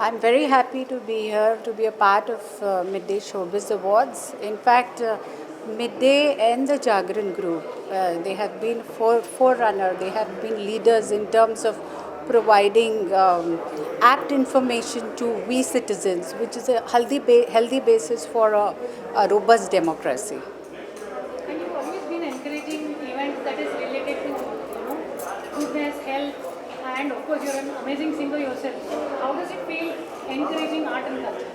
I'm very happy to be here to be a part of Midday Showbiz Awards. In fact, Midday and the Jagran Group, they have been forerunner, they have been leaders in terms of providing apt information to we citizens, which is a healthy basis for a robust democracy. And you've always been encouraging events that is related to, goodness, health, and of course you're an amazing singer yourself. So how does it feel encouraging art and culture?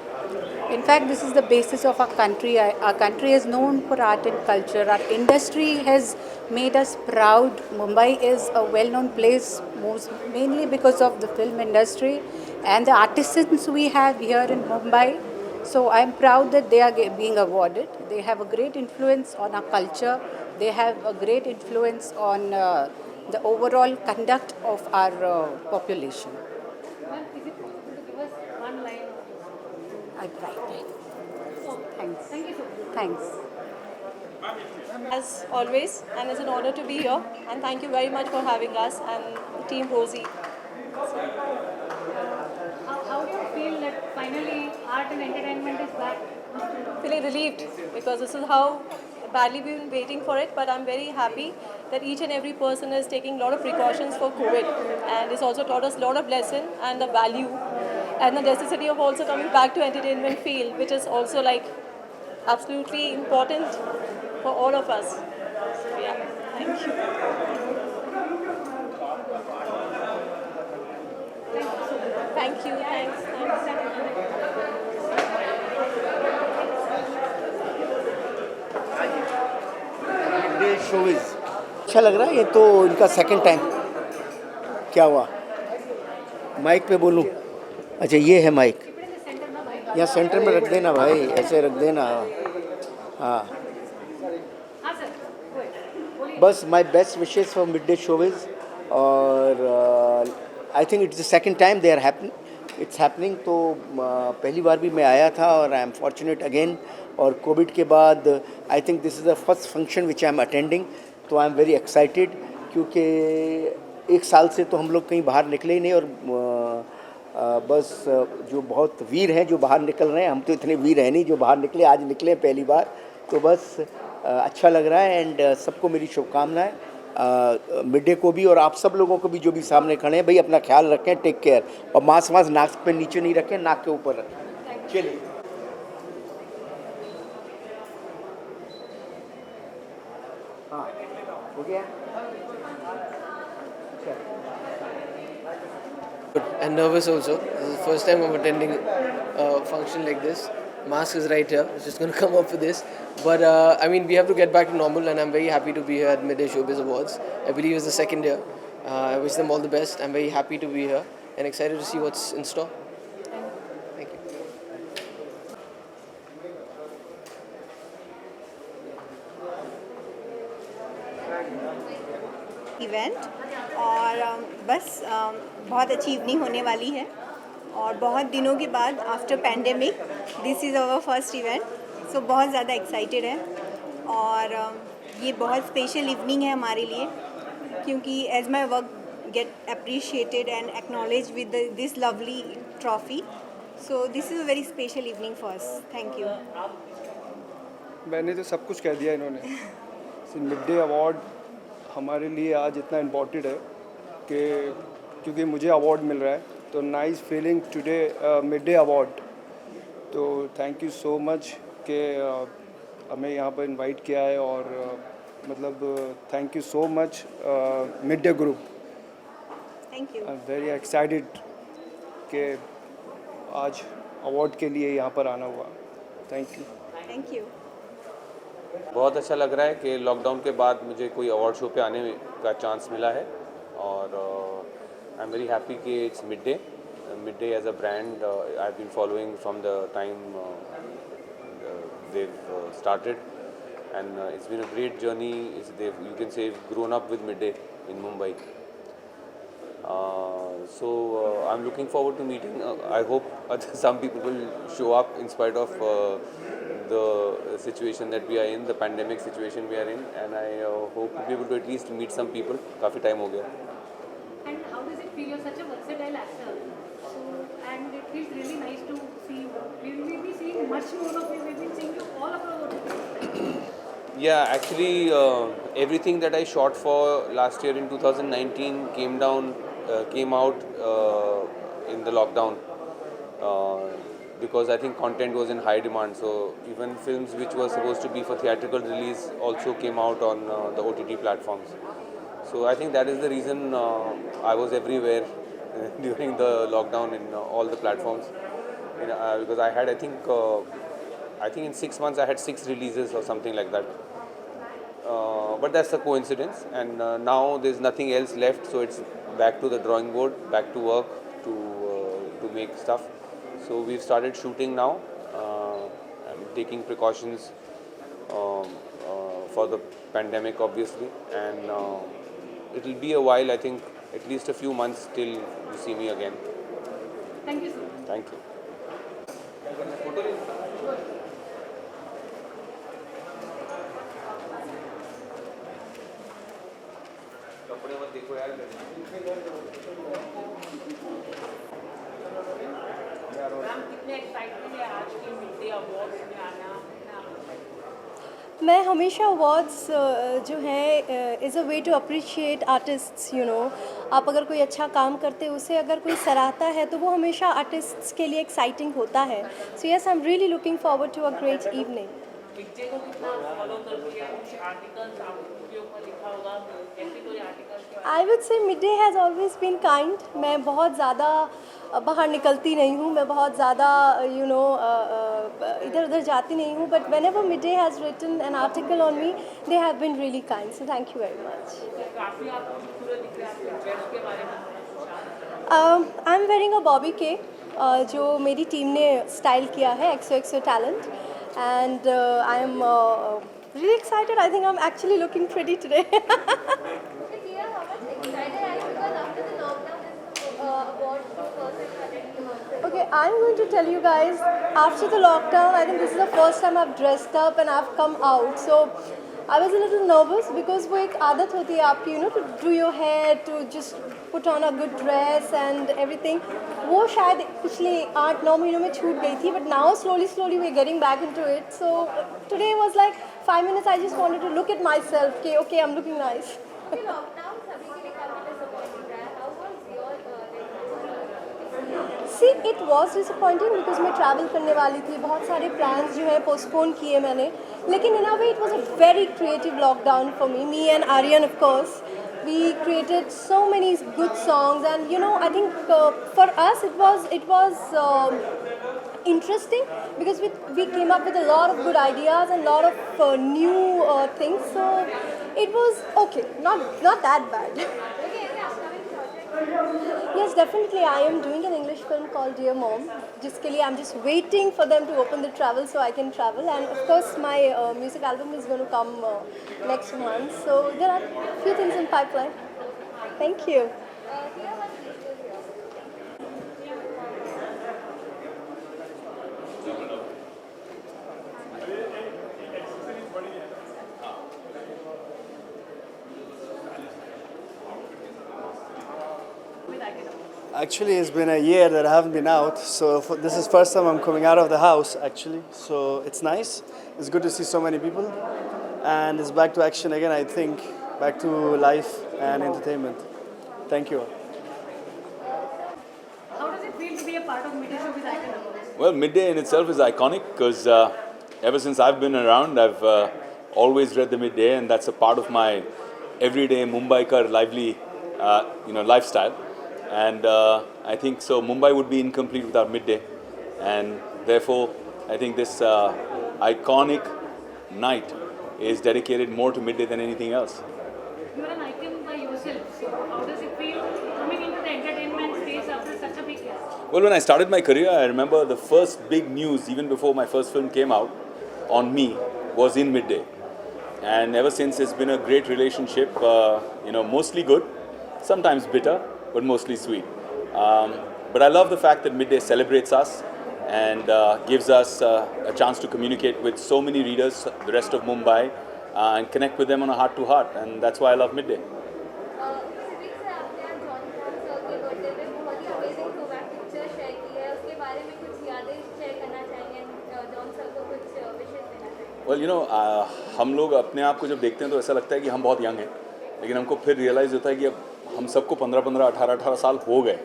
In fact, this is the basis of our country. Our country is known for art and culture. Our industry has made us proud. Mumbai is a well-known place, mainly because of the film industry and the artisans we have here in Mumbai. So I'm proud that they are being awarded. They have a great influence on our culture. They have a great influence on the overall conduct of our population. Ma'am, is it possible to give us one line of this? I tried. Oh, Thanks. thank you so much. Thanks. As always, and it's an honor to be here. And thank you very much for having us and Team Rosie. How do you feel that finally art and entertainment is back? Feeling relieved because this is how badly we've been waiting for it. But I'm very happy that each and every person is taking a lot of precautions for COVID, and it's also taught us a lot of lesson and the value and the necessity of also coming back to entertainment field, which is also like absolutely important for all of us. So yeah, thank you. Thank you. Thanks. Day शोविज अच्छा लग रहा है। ये तो इनका second time. क्या हुआ? माइक पे बोलूं? अच्छा, ये है माइक। यहाँ सेंटर में रख देना भाई, ऐसे रख देना। हाँ, हाँ सर, बोलिए। बस my best wishes for mid day शोविज। और I think it's the second time they are it's happening. तो पहली बार भी मैं आया था और आई एम फॉर्चुनेट अगेन। और कोविड के बाद I think this is the first function which I am attending. तो आई एम वेरी एक्साइटेड, क्योंकि एक साल से तो हम लोग कहीं बाहर निकले ही नहीं। और बस जो बहुत वीर हैं जो बाहर निकल रहे हैं, हम तो इतने वीर हैं नहीं जो बाहर निकले, आज निकले पहली बार। तो बस अच्छा लग रहा है। एंड सबको मेरी शुभकामनाएं, मिड डे को भी और आप सब लोगों को भी जो भी सामने खड़े हैं। भाई अपना ख्याल रखें, टेक केयर। और मास्क नाक पे नीचे नहीं रखें, नाक के ऊपर रखें। चलिए। हाँ, हो गया। And nervous also. This is the first time I'm attending a function like this. Mask is right here. It's just going to come up with this. But I mean, we have to get back to normal, and I'm very happy to be here at Midday Showbiz Awards. I believe it's the second year. I wish them all the best. I'm very happy to be here and excited to see what's in store. Thank you. Event और बस बहुत अच्छी evening होने वाली है। और बहुत दिनों के बाद after pandemic this is our first event, so बहुत ज़्यादा एक्साइटेड है। और ये बहुत स्पेशल इवनिंग है हमारे लिए, क्योंकि as my work get appreciated and acknowledge with this lovely trophy, so this is a very special evening for us. Thank you. मैंने तो सब कुछ कह दिया इन्होंने। मिड डे अवार्ड हमारे लिए आज इतना इम्पोर्टेंट है कि क्योंकि मुझे अवार्ड मिल रहा है, तो nice feeling today mid day award. तो थैंक यू सो मच कि हमें यहाँ पर इनवाइट किया है। और मतलब thank you so much mid day group. Thank you. I am very excited कि आज अवार्ड के लिए यहाँ पर आना हुआ। Thank you. Thank you. बहुत अच्छा लग रहा है कि लॉकडाउन के बाद मुझे कोई अवार्ड शो पे आने का चांस मिला है। और आई एम वेरी हैप्पी कि it's Mid Day as a brand I have been following from the time they've started, and it's been a great journey. You can say grown up with Midday in Mumbai. So I'm looking forward to meeting. I hope some people will show up in spite of the situation that we are in, the pandemic situation we are in, and I hope to be able to at least meet some people. काफ़ी time हो गया. And how does it feel? You're such a versatile actor. So and it feels really nice to see you. We will be seeing much more of you. We've been seeing you all across OTT. Yeah, actually, everything that I shot for last year in 2019 came out in the lockdown because I think content was in high demand. So even films which were supposed to be for theatrical release also came out on the OTT platforms. So I think that is the reason I was everywhere during the lockdown in all the platforms. Because I had, I think in 6 months I had 6 releases or something like that. But that's a coincidence, and now there's nothing else left, so it's back to the drawing board, back to work to make stuff. So we've started shooting now. I'm taking precautions for the pandemic, obviously, and it'll be a while. I think at least a few months till you see me again. Thank you, sir. Thank you. मैं हमेशा awards जो है is a way to appreciate artists you know. आप अगर कोई अच्छा काम करते हो उसे अगर कोई सराहता है तो वो हमेशा आर्टिस्ट्स के लिए एक्साइटिंग होता है। So yes, I am really looking forward to a great evening. I would say Mid day has always been kind. मैं बहुत ज़्यादा बाहर निकलती नहीं हूँ, मैं बहुत ज़्यादा यू नो इधर उधर जाती नहीं हूँ, but whenever mid day has written an article on me they have been really kind, so thank you very much. I am wearing a बॉबी के जो मेरी टीम ने स्टाइल किया है, exo exo talent, and I am really excited. I think I'm actually looking pretty today. Okay, I'm going to tell you guys, after the lockdown, I think this is the first time I've dressed up and I've come out. So I was a little nervous because वो एक आदत होती है आपकी, you know, to do your hair, to just put on a good dress and everything. वो शायद पिछले 8-9 महीनों में छूट गई थी, but now slowly we're getting back into it. So today was like 5 minutes. I just wanted to look at myself. Okay, I'm looking nice. See, it was disappointing because मैं travel करने वाली थी, बहुत सारे plans जो है postpone किए मैंने, लेकिन in a way it was a very creative lockdown for me and Aryan of course. We created so many good songs, and you know, I think for us it was interesting because we came up with a lot of good ideas and a lot of new things, so it was okay, not that bad. Yes, definitely. I am doing an English film called Dear Mom. जिसके लिए I'm just waiting for them to open the travel so I can travel. And of course, my music album is going to come next month. So there are a few things in pipeline. Thank you. Actually, it's been a year that I haven't been out, so this is first time I'm coming out of the house actually. So it's nice. It's good to see so many people, and it's back to action again. I think back to life and entertainment. Thank you. How does it feel to be a part of Midday Showbiz Icon? Well, Midday in itself is iconic because ever since I've been around, I've always read the Midday, and that's a part of my everyday Mumbaikar lively, lifestyle. And I think so Mumbai would be incomplete without Midday, and therefore I think this iconic night is dedicated more to Midday than anything else. You are an icon by yourself, so how does it feel coming into the entertainment space after such a big year? Well, when I started my career, I remember the first big news, even before my first film came out, on me, was in Midday. And ever since, it's been a great relationship, mostly good, sometimes bitter, but mostly sweet. But I love the fact that Midday celebrates us and gives us a chance to communicate with so many readers, the rest of Mumbai, and connect with them on a heart-to-heart, and that's why I love Midday. Well हम लोग अपने आप को जब देखते हैं तो ऐसा लगता है कि हम बहुत यंग हैं, लेकिन हमको फिर रियलाइज़ होता है कि अब हम सबको 15-15, 18-18 साल हो गए.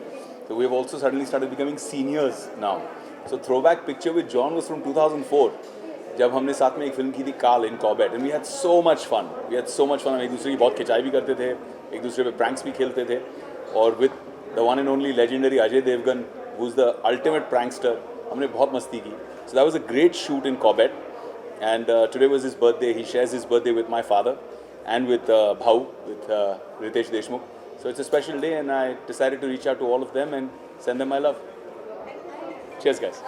So we have also suddenly started becoming seniors now. So throwback picture with John was from 2004. जब हमने साथ में एक फिल्म की थी Kaal in Corbett, and we had so much fun. हम एक दूसरे की बहुत खिंचाई भी करते थे, एक दूसरे पे प्रैंक्स भी खेलते थे. और with the one and only legendary Ajay Devgn, who is the ultimate prankster, हमने बहुत मस्ती की. So that was a great shoot in Corbett. And today was his birthday. He shares his birthday with my father and with Bhau, with Ritesh Deshmukh. So it's a special day, and I decided to reach out to all of them and send them my love. Cheers, guys.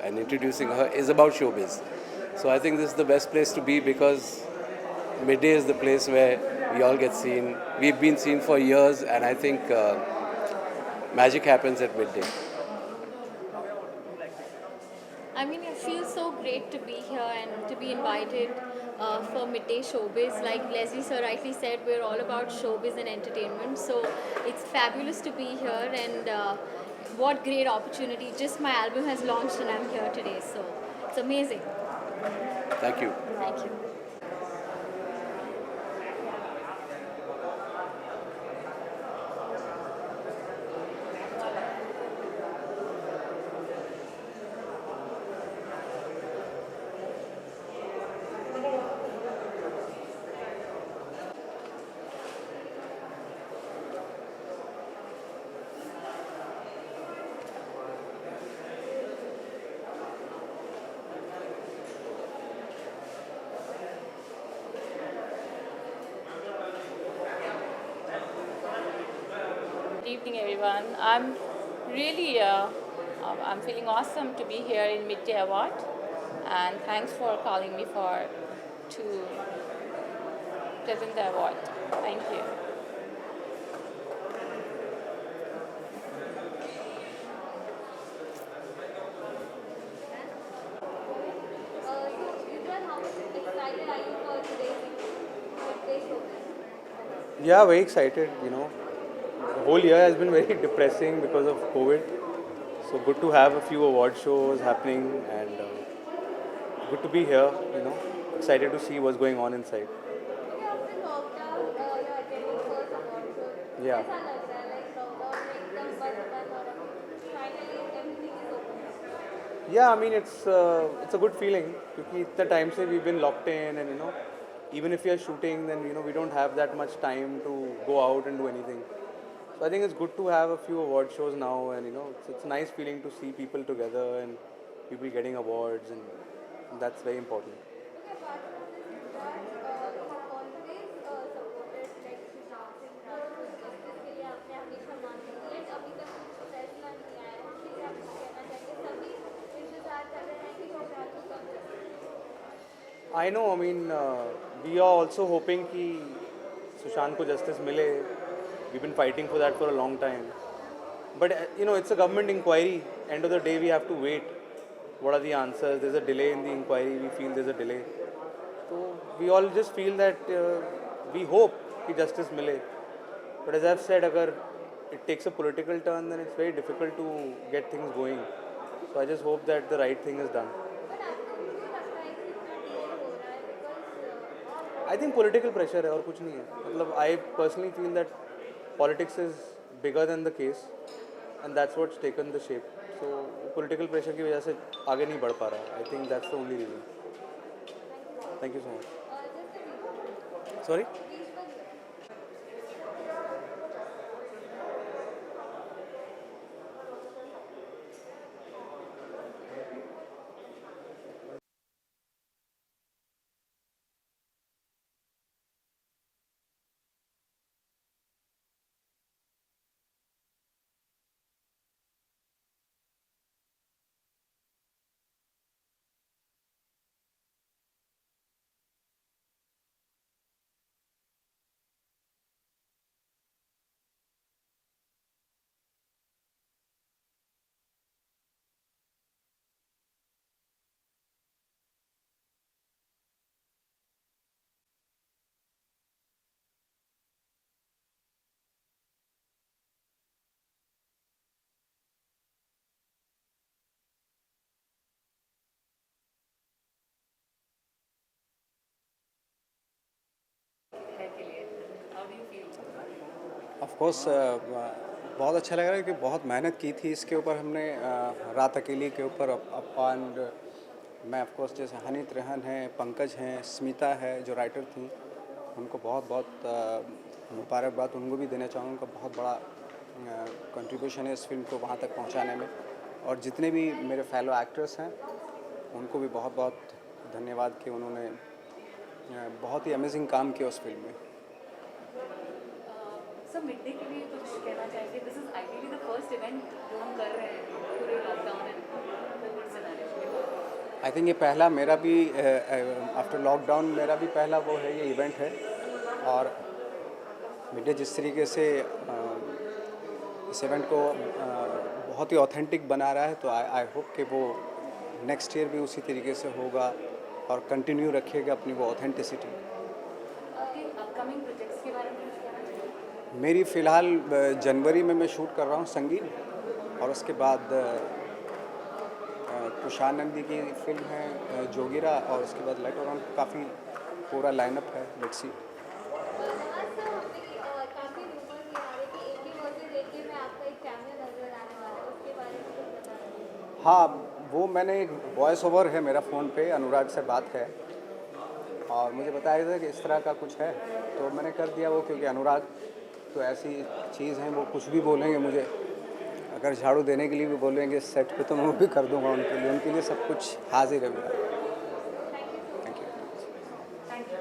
And introducing her is about showbiz. So I think this is the best place to be because Midday is the place where we all get seen. We've been seen for years, and I think magic happens at Midday. I mean, it feels so great to be here and to be invited for Midday Showbiz. Like Leslie sir rightly said, we're all about showbiz and entertainment. So it's fabulous to be here, and what great opportunity. Just my album has launched and I'm here today. So it's amazing. Thank you. Thank you. Good evening, everyone. I'm really, I'm feeling awesome to be here in Midday Award, and thanks for calling me to present the award. Thank you. Yeah, very excited. The whole year has been very depressing because of COVID. So good to have a few award shows happening and good to be here. Excited to see what's going on inside. Yeah. Yeah, I mean it's a good feeling because इतने time से we've been locked in and even if we are shooting then we don't have that much time to go out and do anything. So I think it's good to have a few award shows now and it's a nice feeling to see people together and people getting awards and that's very important. I know, I mean, we are also hoping कि सुशांत को justice मिले. We've been fighting for that for a long time. But, it's a government inquiry. End of the day, we have to wait. What are the answers? There's a delay in the inquiry. We feel there's a delay. So, we all just feel that we hope कि justice मिले. But as I've said, अगर it takes a political turn, then it's very difficult to get things going. So, I just hope that the right thing is done. I think political pressure है और कुछ नहीं है. मतलब I personally feel that politics is bigger than the case and that's what's taken the shape. So political pressure की वजह से आगे नहीं बढ़ पा रहा. I think that's the only reason. Thank you so much. Sorry? Of course बहुत अच्छा लग रहा है कि बहुत मेहनत की थी इसके ऊपर हमने, रात अकेली के ऊपर एंड मैं ऑफ कोर्स जैसे हनीत रेहन हैं, पंकज हैं, स्मिता है जो राइटर थी, उनको बहुत बहुत मुबारकबाद उनको भी देना चाहूँगा। उनका बहुत बड़ा कंट्रीब्यूशन है इस फिल्म को वहाँ तक पहुँचाने में, और जितने भी मेरे फेलो एक्टर्स हैं उनको भी बहुत बहुत धन्यवाद कि उन्होंने बहुत ही अमेजिंग काम किया उस फिल्म में। सर मिड डे के लिए कुछ कहना चाहेंगे? This is ideally the first event जो हम कर रहे हैं पूरे lockdown and Covid scenario. I think ये पहला मेरा भी आफ्टर लॉकडाउन मेरा भी पहला वो है ये इवेंट है, और मिड डे जिस तरीके से इस इवेंट को बहुत ही ऑथेंटिक बना रहा है, तो आई होप कि वो नेक्स्ट ईयर भी उसी तरीके से होगा और कंटिन्यू रखेगा अपनी वो ऑथेंटिसिटी। आपके अपकमिंग प्रोजेक्ट्स के बारे में कुछ कहना चाहिए? मेरी फ़िलहाल जनवरी में मैं शूट कर रहा हूँ संगीत, और उसके बाद तुषार नंदी की फिल्म है जोगिरा, और उसके बाद लाइट और काफ़ी पूरा लाइनअप है। Let's see. हाँ, वो मैंने एक वॉइस ओवर है मेरा फ़ोन पे, अनुराग से बात है और मुझे बताया था कि इस तरह का कुछ है, तो मैंने कर दिया वो, क्योंकि अनुराग तो ऐसी चीज़ है, वो कुछ भी बोलेंगे मुझे, अगर झाड़ू देने के लिए भी बोलेंगे सेट पे तो मैं वो भी कर दूंगा उनके लिए सब कुछ हाजिर है मेरा। Thank you.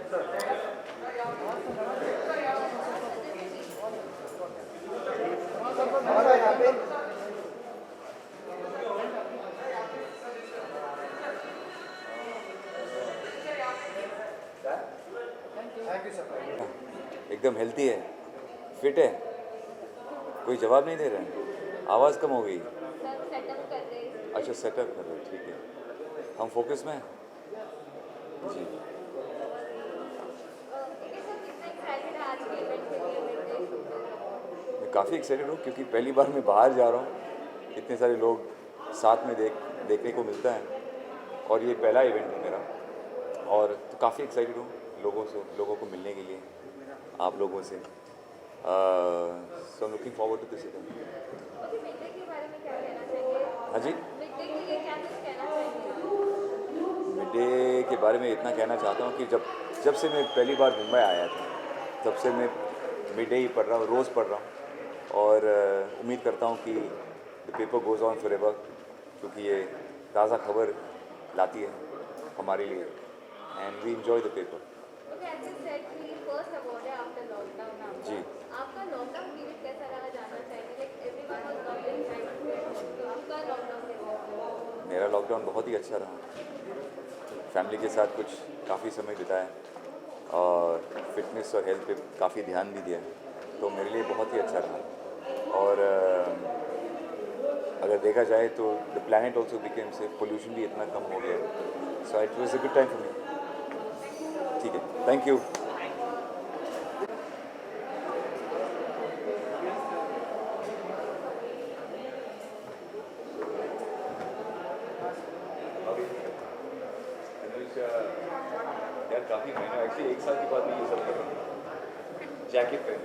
एकदम हेल्थी है, फिट है, कोई जवाब नहीं दे रहा है, आवाज़ कम हो गई। अच्छा सेटअप कर रहे हैं, ठीक है, हम फोकस में हैं जी। मैं काफ़ी एक्साइटेड हूँ क्योंकि पहली बार मैं बाहर जा रहा हूँ, इतने सारे लोग साथ में देखने को मिलता है और ये पहला इवेंट है मेरा, और तो काफ़ी एक्साइटेड हूँ लोगों को मिलने के लिए, आप लोगों से। So looking forward to this event. हाँ जी, मिड डे के बारे में इतना कहना चाहता हूँ कि जब से मैं पहली बार मुंबई आया था तब से मैं मिड डे ही पढ़ रहा हूँ, रोज़ पढ़ रहा हूँ, और उम्मीद करता हूँ कि the paper goes on forever, क्योंकि ये ताज़ा खबर लाती है हमारे लिए, and we enjoy the paper. जी, आपका लॉकडाउन पीरियड कैसा रहा जानना चाहेंगे? Like everyone was lockdown time, तो आपका लॉकडाउन मेरा लॉकडाउन बहुत ही अच्छा रहा, फैमिली के साथ कुछ काफ़ी समय बिताया और फिटनेस और हेल्थ पे काफ़ी ध्यान भी दिया, तो मेरे लिए बहुत ही अच्छा रहा। और अगर देखा जाए तो द प्लैनेट ऑल्सो बिकेम से, पोल्यूशन भी इतना कम हो गया, so it was a good time for me. ठीक है, थैंक यू। यार काफ़ी महीना, एक्चुअली 1 साल के बाद मैं ये सब कर रहा हूँ, जैकेट पहन।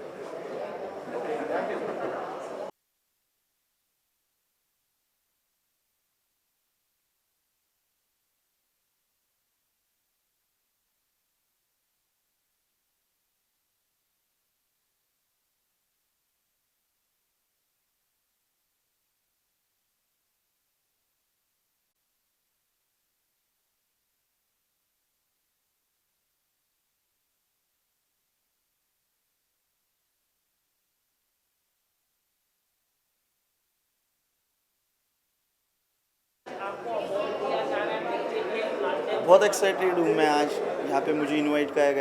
बहुत एक्साइटेड हूँ मैं, आज यहाँ पे मुझे इनवाइट किया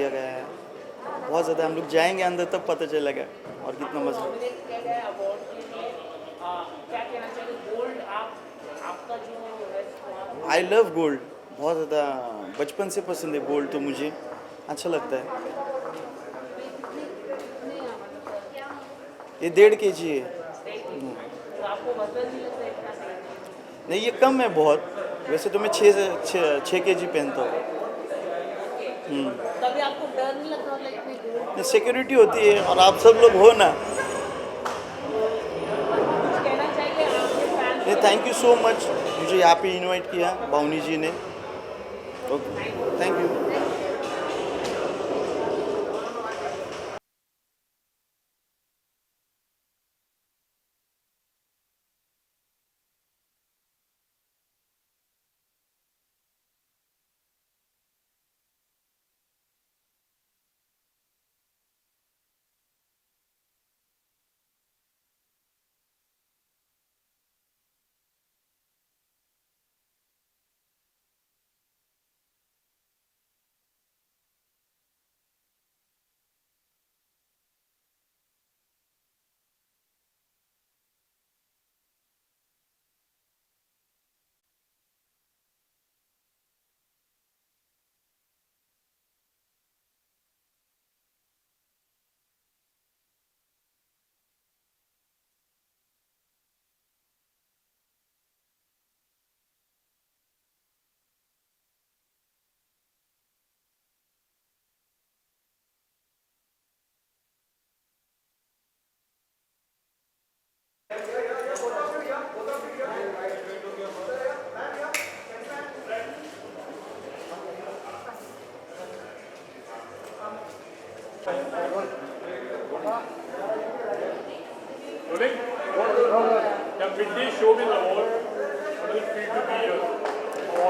गया है। बहुत ज़्यादा, हम लोग जाएंगे अंदर तब पता चलेगा और कितना मज़ा। आई लव गोल्ड, बहुत ज़्यादा बचपन से पसंद है गोल्ड, तो मुझे अच्छा लगता है। ये 1.5 kg है। नहीं, ये कम है बहुत, वैसे तो मैं 6 kg पहनता हूँ। तभी आपको डर नहीं लगता मतलब इतनी दूर सिक्योरिटी होती है और आप सब लोग हो ना. कहना चाहिए आपके फैंस नहीं, थैंक यू सो मच, मुझे यहाँ पे इनवाइट किया भावनी जी ने. Okay, thank you.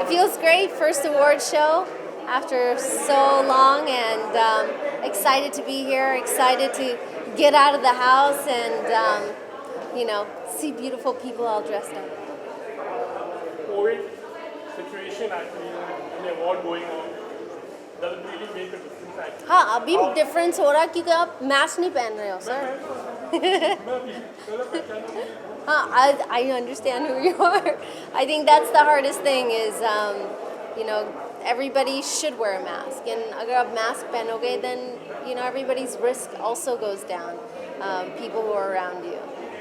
It feels great, first award show after so long, and excited to be here, excited to get out of the house and, see beautiful people all dressed up. COVID situation actually, and the award going on, does it really make a difference actually? हाँ, अभी difference हो रहा है क्योंकि आप mask नहीं पहन रहे हो sir. I understand who you are. I think that's the hardest thing is, everybody should wear a mask. And अगर आप mask पहनोगे, then, everybody's risk also goes down, people who are around you.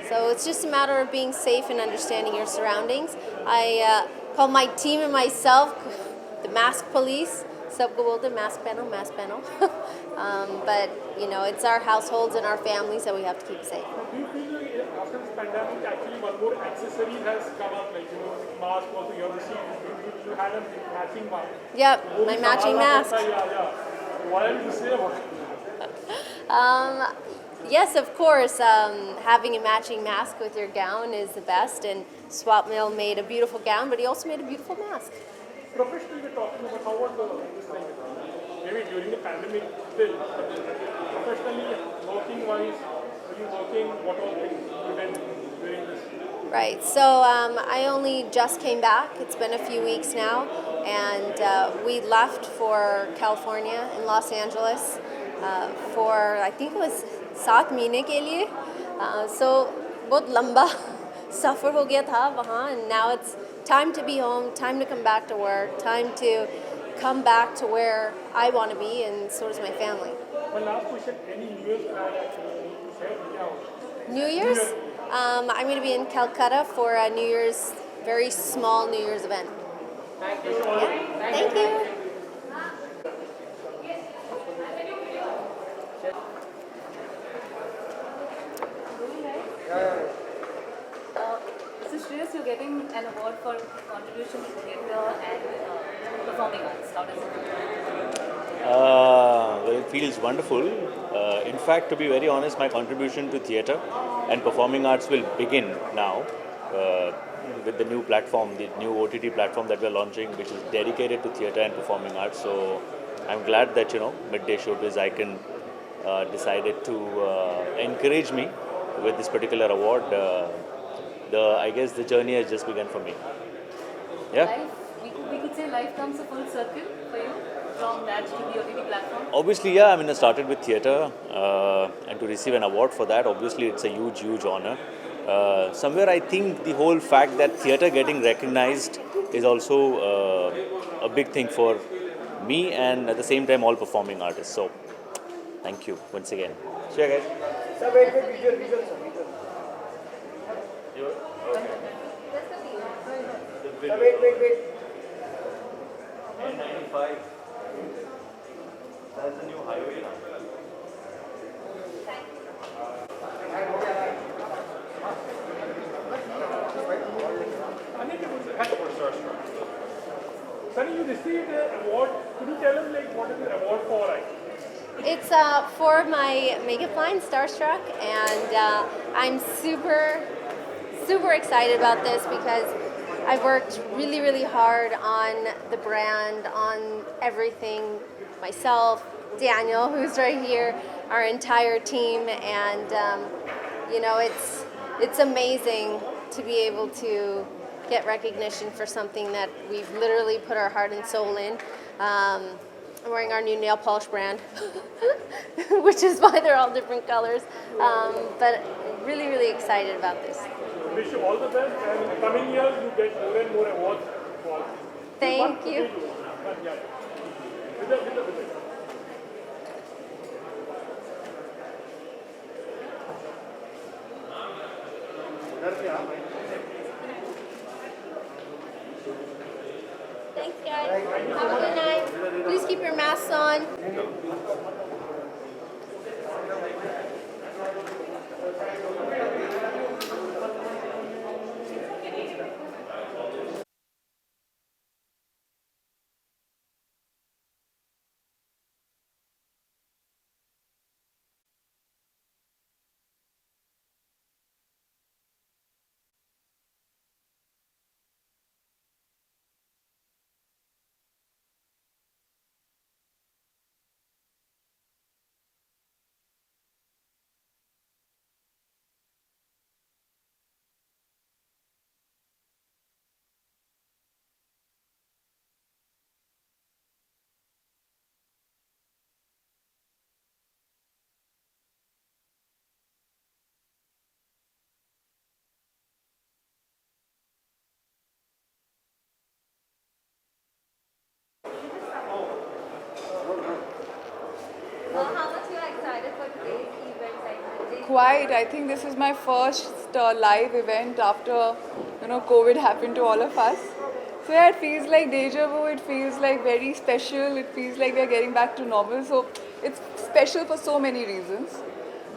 So it's just a matter of being safe and understanding your surroundings. I call my team and myself the mask police. सबको बोलते mask पहनो. But, it's our households and our families that we have to keep safe. Do you feel like after this pandemic, actually one more accessory has come up, like, mask also you have received, you had a matching mask. Yep, my matching mask. Yeah. What are you say about it? Yes, of course, having a matching mask with your gown is the best, and Swapnil made a beautiful gown, but he also made a beautiful mask. Professionally, we're talking about how was this thing, maybe during the pandemic still, professionally, working-wise, are you working, what all things you did during this? Right, so I only just came back. It's been a few weeks now, and we left for California in Los Angeles for, I think it was 7 महीने के लिए. So बहुत लंबा सफ़र हो गया था वहाँ, and now it's time to be home, time to come back to work, time to come back to where I want to be, and so does my family. One last question, any New Year's plan actually to share? New Year's? I'm going to be in Calcutta for a New Year's, very small New Year's event. Thank you. Yeah. Thank you. This is Shreyas, you're getting an award for contribution to theatre and performing arts. How does it feel? Well, it feels wonderful. In fact, to be very honest, my contribution to theatre and performing arts will begin now with the new platform, the new OTT platform that we're launching, which is dedicated to theatre and performing arts. So I'm glad that, Midday Showbiz Icon decided to encourage me with this particular award. I guess the journey has just begun for me. Yeah. Life, we could say life comes a full circle for you from that to the OTT platform. Obviously, yeah. I started with theatre, and to receive an award for that, obviously, it's a huge, huge honor. Somewhere, I think the whole fact that theatre getting recognized is also a big thing for me, and at the same time, all performing artists. So, thank you once again. See you guys. Sir, visual, sir. Wait. 95. That's the new highway now. Sunny, you received an award. Could you tell us like what is the award for? Like? It's for my makeup line, Starstruck, and I'm super excited about this because I've worked really hard on the brand, on everything, myself, Daniel, who's right here, our entire team, and you know, it's amazing to be able to get recognition for something that we've literally put our heart and soul in. I'm wearing our new nail polish brand, which is why they're all different colors. But really excited about this. Wish you all the best, and in the coming years you get more and more awards. Thank you. Thanks, guys. Have a good night. Please keep your masks on. How much you are excited for today's event? Quite. I think this is my first live event after COVID happened to all of us. So yeah, it feels like deja vu. It feels like very special. It feels like we are getting back to normal. So it's special for so many reasons.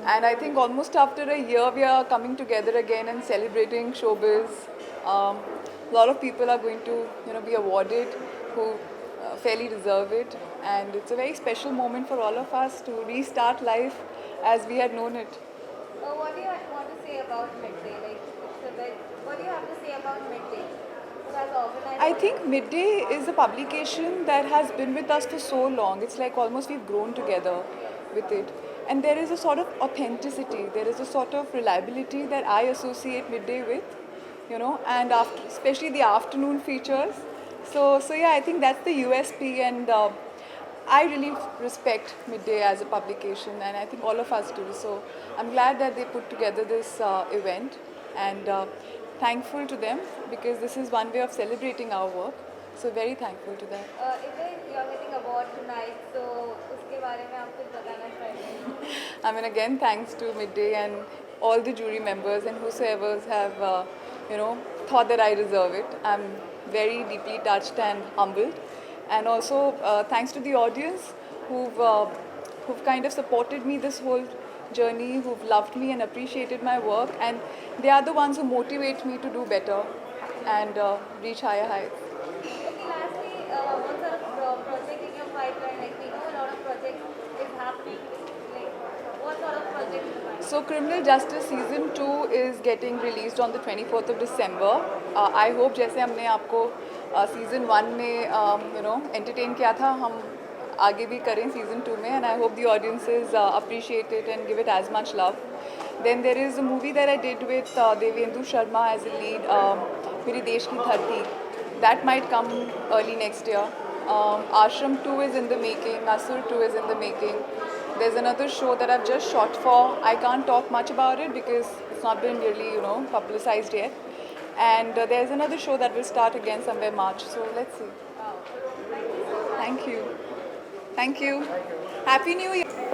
And I think almost after a year we are coming together again and celebrating showbiz. A lot of people are going to be awarded who fairly deserve it. And it's a very special moment for all of us to restart life as we had known it. What do you want to say about Midday? What do you have to say about Midday? I think Midday is a publication that has been with us for so long. It's like almost we've grown together with it. And there is a sort of authenticity, there is a sort of reliability that I associate Midday with, and especially the afternoon features. So yeah, I think that's the USP, and I really respect Midday as a publication, and I think all of us do. So I'm glad that they put together this event, and thankful to them because this is one way of celebrating our work. So very thankful to them. You are getting award tonight, so uske bare mein aap kuch batana chahiye. I mean, again, thanks to Midday and all the jury members and whosoever have, thought that I deserve it. I'm very deeply touched and humbled. And also, thanks to the audience who've kind of supported me this whole journey, who've loved me and appreciated my work. And they are the ones who motivate me to do better and reach higher heights. Okay, lastly, what sort of project in your pipeline? Like, we know a lot of projects is happening. Like, what sort of project is happening? So Criminal Justice Season 2 is getting released on the 24th of December. I hope जैसे हमने आपको Season 1 में entertain किया था, हम आगे भी करें Season 2 में, and I hope the audiences appreciate it and give it as much love. Then there is a movie that I did with Devyendu Sharma as a lead, मेरी देश की धरती. That might come early next year. Ashram 2 is in the making, Asur 2 is in the making. There's another show that I've just shot for. I can't talk much about it because it's not been really, publicized yet. And there's another show that will start again somewhere March. So let's see. Thank you. Thank you. Happy New Year.